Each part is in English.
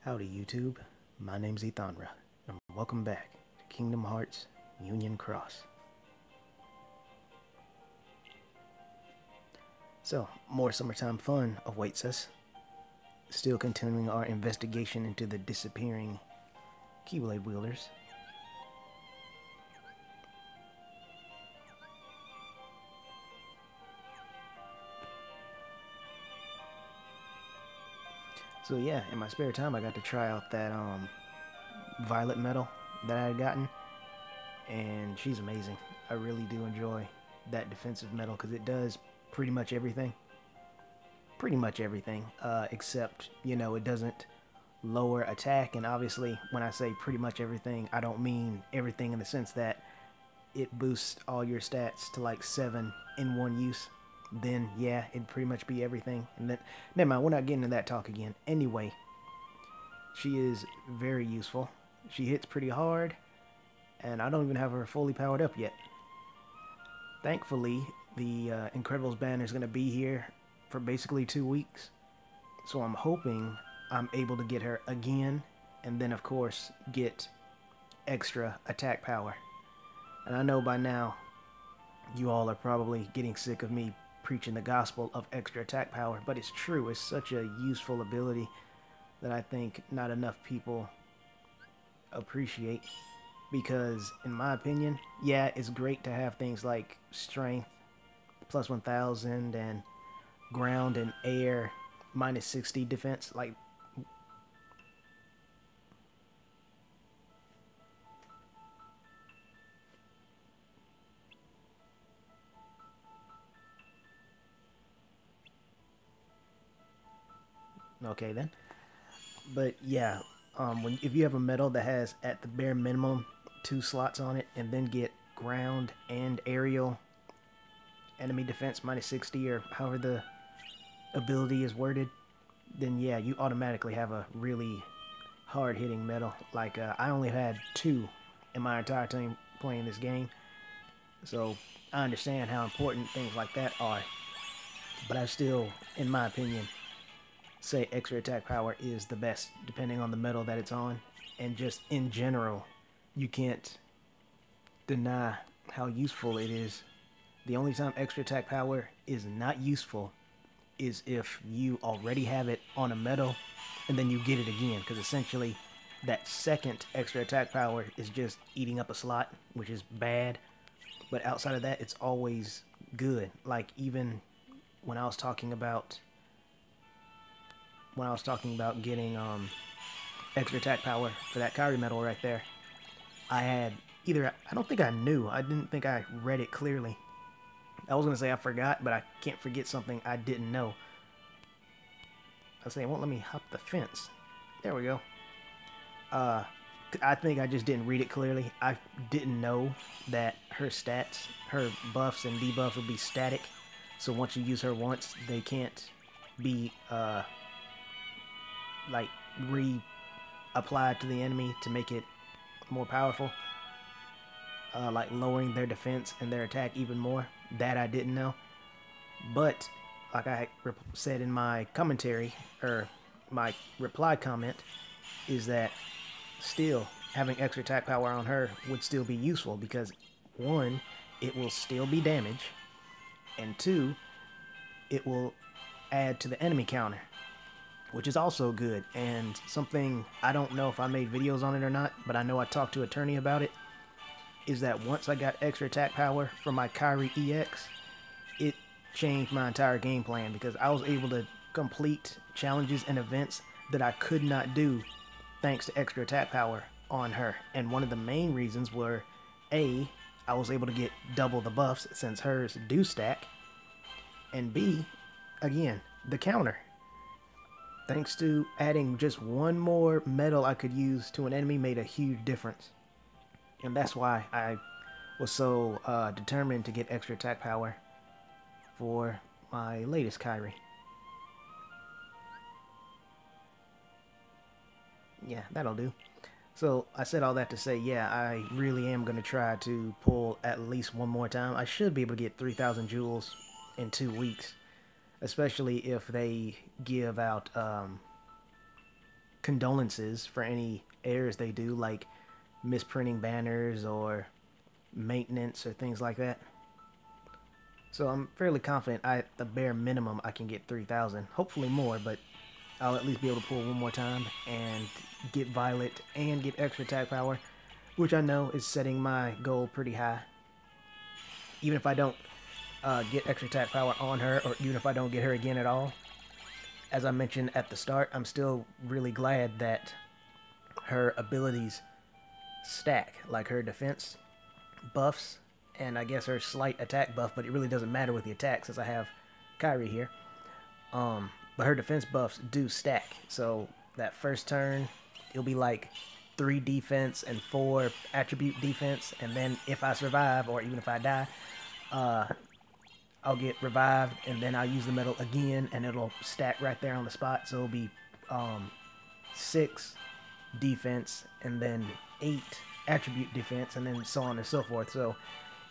Howdy YouTube, my name's Ethanra, and welcome back to Kingdom Hearts Union Cross. So, more summertime fun awaits us. Still continuing our investigation into the disappearing Keyblade wielders. So yeah, in my spare time I got to try out that violet medal that I had gotten, and she's amazing. I really do enjoy that defensive medal because it does pretty much everything. Except, you know, it doesn't lower attack, and obviously when I say pretty much everything, I don't mean everything in the sense that it boosts all your stats to like 7 in one use. Then yeah, it'd pretty much be everything. And then, never mind, we're not getting into that talk again. Anyway, she is very useful. She hits pretty hard, and I don't even have her fully powered up yet. Thankfully, the Incredibles banner is going to be here for basically 2 weeks. So I'm hoping I'm able to get her again, and then of course get extra attack power. And I know by now you all are probably getting sick of me preaching the gospel of extra attack power, but it's true. It's such a useful ability that I think not enough people appreciate, because in my opinion, yeah, it's great to have things like strength plus 1000 and ground and air minus 60 defense. Like, okay then. But yeah, if you have a medal that has at the bare minimum 2 slots on it, and then get ground and aerial enemy defense minus 60, or however the ability is worded, then yeah, you automatically have a really hard-hitting medal. Like, I only had 2 in my entire time playing this game, so I understand how important things like that are, but I still, in my opinion, say extra attack power is the best, depending on the medal that it's on. And just in general, you can't deny how useful it is. The only time extra attack power is not useful is if you already have it on a medal and then you get it again, because essentially that second extra attack power is just eating up a slot, which is bad. But outside of that, it's always good. Like, even when I was talking about getting extra attack power for that Kyrie medal right there, I had either, I don't think I knew, I didn't think I read it clearly. I was going to say I forgot, but I can't forget something I didn't know. I was saying, it won't let me hop the fence. There we go. I think I just didn't read it clearly. I didn't know that her stats, her buffs and debuffs would be static. So once you use her once, they can't be like reapplied to the enemy to make it more powerful, like lowering their defense and their attack even more. That I didn't know. But like I said in my commentary, or my reply comment, is that still having extra attack power on her would still be useful, because 1, it will still be damage, and 2, it will add to the enemy counter, which is also good. And something, I don't know if I made videos on it or not, but I know I talked to Attorney about it, is that once I got extra attack power from my Kyrie EX, it changed my entire game plan, because I was able to complete challenges and events that I could not do thanks to extra attack power on her. And one of the main reasons were, A, I was able to get double the buffs since hers do stack, and B, again, the counter. Thanks to adding just 1 more medal I could use to an enemy made a huge difference. And that's why I was so determined to get extra attack power for my latest Kyrie. Yeah, that'll do. So I said all that to say, yeah, I really am going to try to pull at least 1 more time. I should be able to get 3,000 jewels in 2 weeks, especially if they give out condolences for any errors they do, like misprinting banners or maintenance or things like that. So I'm fairly confident at the bare minimum I can get 3,000. Hopefully more, but I'll at least be able to pull one more time and get Violet and get extra attack power, which I know is setting my goal pretty high. Even if I don't get extra attack power on her, or even if I don't get her again at all, as I mentioned at the start, I'm still really glad that her abilities stack, like her defense buffs and I guess her slight attack buff, but it really doesn't matter with the attack since I have Kyrie here. But her defense buffs do stack, so that first turn it'll be like 3 defense and 4 attribute defense, and then if I survive or even if I die, I'll get revived, and then I'll use the medal again, and it'll stack right there on the spot. So it'll be 6 defense, and then 8 attribute defense, and then so on and so forth. So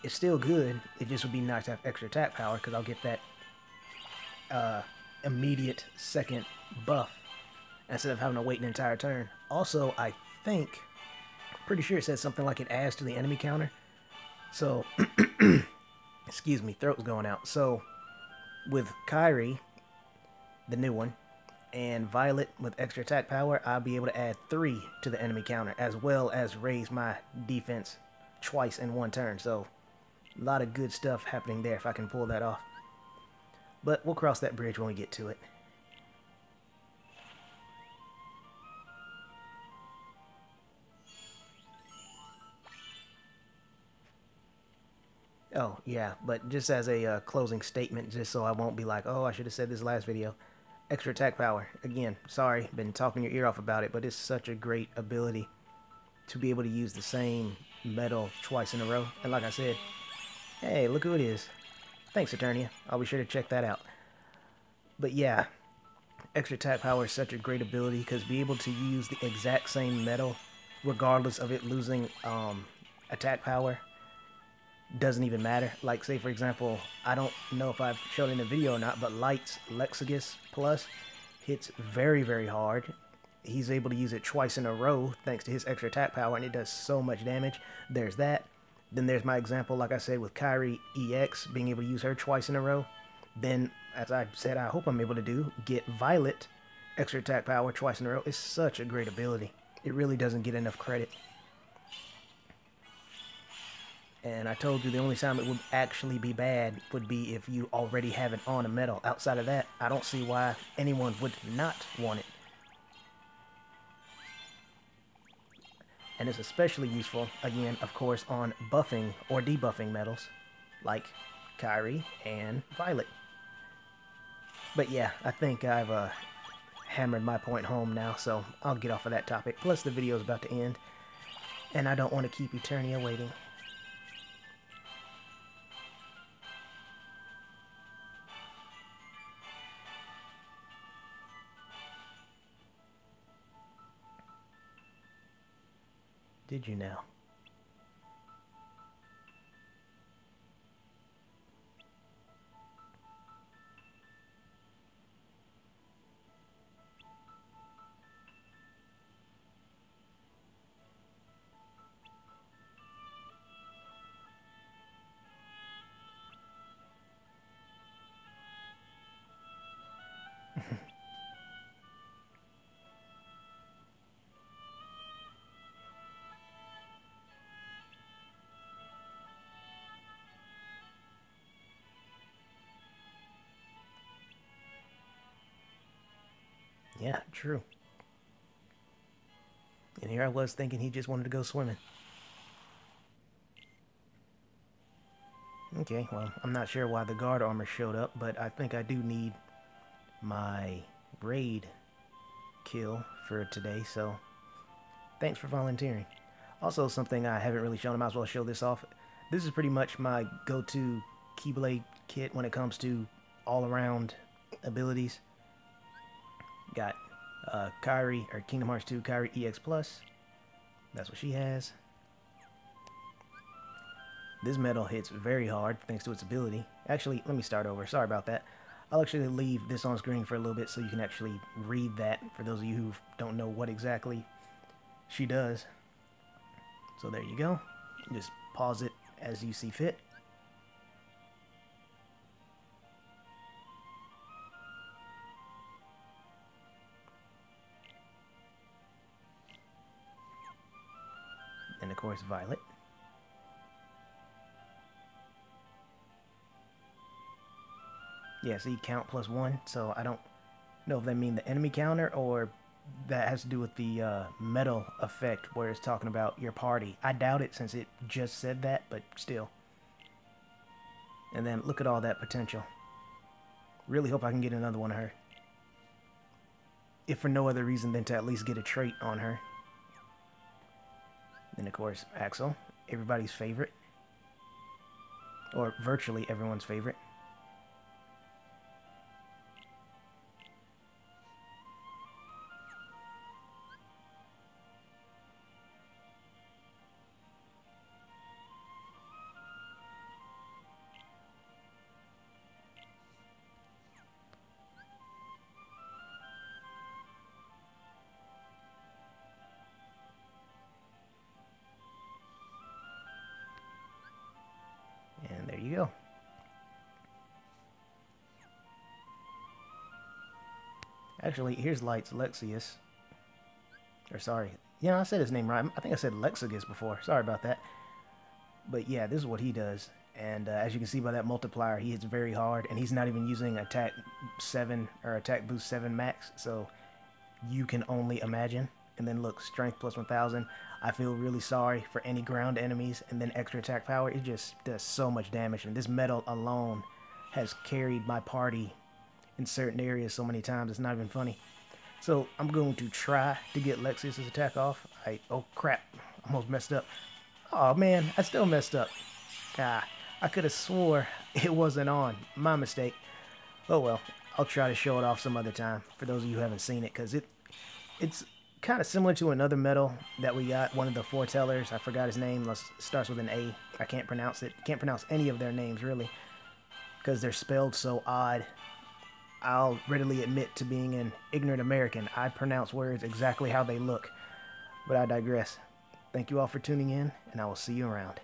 it's still good. It just would be nice to have extra attack power, because I'll get that immediate second buff instead of having to wait an entire turn. Also, I think, pretty sure it says something like it adds to the enemy counter. So... excuse me, throat's going out. So, with Kyrie, the new one, and Violet with extra attack power, I'll be able to add 3 to the enemy counter, as well as raise my defense twice in one turn. So, a lot of good stuff happening there if I can pull that off. But we'll cross that bridge when we get to it. Oh, yeah, but just as a closing statement, just so I won't be like, oh, I should have said this last video. Extra attack power. Again, sorry, been talking your ear off about it, but it's such a great ability to be able to use the same medal twice in a row. And like I said, hey, look who it is. Thanks, Eternia. I'll be sure to check that out. But yeah, extra attack power is such a great ability because be able to use the exact same medal, regardless of it losing attack power, doesn't even matter. Like, say for example, I don't know if I've shown in the video or not, but Light's Lexagus Plus hits very, very hard. He's able to use it twice in a row thanks to his extra attack power, and it does so much damage. There's that. Then there's my example, like I said, with Kyrie EX, being able to use her twice in a row. Then, as I said, I hope I'm able to do, get Violet extra attack power twice in a row. It's such a great ability. It really doesn't get enough credit. And I told you the only time it would actually be bad would be if you already have it on a medal. Outside of that, I don't see why anyone would not want it. And it's especially useful, again, of course, on buffing or debuffing medals, like Kyrie and Violet. But yeah, I think I've hammered my point home now, so I'll get off of that topic. Plus, the video is about to end, and I don't want to keep Eternia waiting. Did you now? Yeah, true. And here I was thinking he just wanted to go swimming. Okay, well, I'm not sure why the guard armor showed up, but I think I do need my raid kill for today, so thanks for volunteering. Also, something I haven't really shown, I might as well show this off. This is pretty much my go-to Keyblade kit when it comes to all-around abilities. Got Kyrie, or Kingdom Hearts 2 Kyrie EX Plus. That's what she has. This medal hits very hard thanks to its ability. Actually, let me start over. Sorry about that. I'll actually leave this on screen for a little bit so you can actually read that for those of you who don't know what exactly she does. So there you go. Just pause it as you see fit. And of course, Violet. Yeah, see, count +1, so I don't know if they mean the enemy counter or that has to do with the metal effect where it's talking about your party. I doubt it since it just said that, but still. And then look at all that potential. Really hope I can get another one of her. If for no other reason than to at least get a trait on her. And of course, Axel, everybody's favorite. Or virtually everyone's favorite. And there you go. Actually, here's Light's Lexius. Or sorry. Yeah, I said his name right. I think I said Lexigus before. Sorry about that. But yeah, this is what he does. And as you can see by that multiplier, he hits very hard. And he's not even using attack 7 or attack boost 7 max. So you can only imagine. And then look, strength +1000. I feel really sorry for any ground enemies. And then extra attack power. It just does so much damage. And this metal alone has carried my party in certain areas so many times. It's not even funny. So I'm going to try to get Lexius' attack off. Oh crap, almost messed up. Oh man, I still messed up. I could have swore it wasn't on. My mistake. Oh well, I'll try to show it off some other time for those of you who haven't seen it, because it's kind of similar to another medal that we got, one of the foretellers. I forgot his name. Starts with an A. I can't pronounce it. Can't pronounce any of their names really, because they're spelled so odd. I'll readily admit to being an ignorant American. I pronounce words exactly how they look. But I digress. Thank you all for tuning in, and I will see you around.